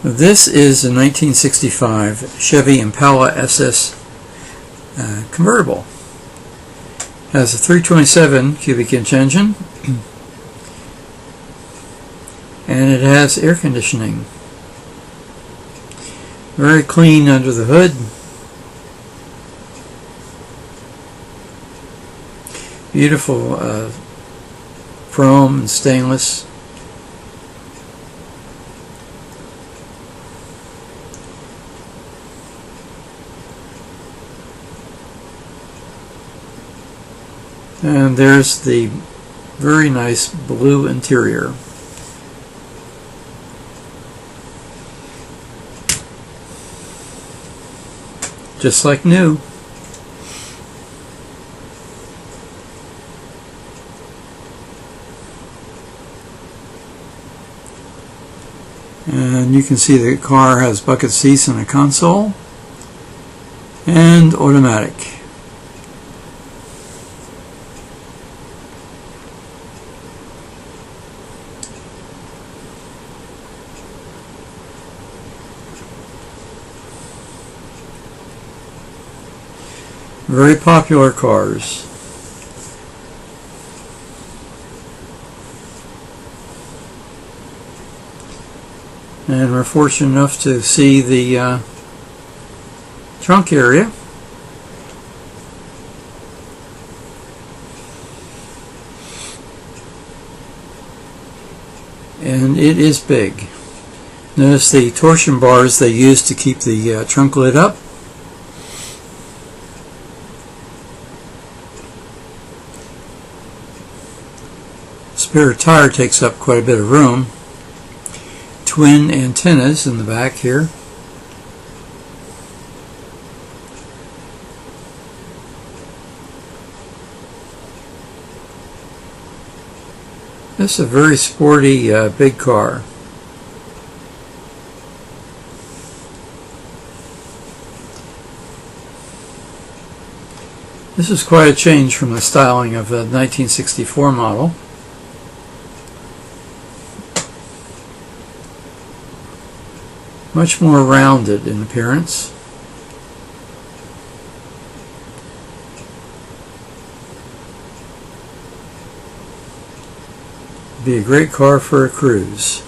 This is a 1965 Chevy Impala SS convertible. Has a 327 cubic inch engine and it has air conditioning. Very clean under the hood. Beautiful chrome and stainless. And there's the very nice blue interior. Just like new. And you can see the car has bucket seats and a console and automatic. Very popular cars. And we're fortunate enough to see the trunk area. And it is big. Notice the torsion bars they use to keep the trunk lid up. Spare tire takes up quite a bit of room. Twin antennas in the back here. This is a very sporty big car. This is quite a change from the styling of the 1964 model. Much more rounded in appearance. Be a great car for a cruise.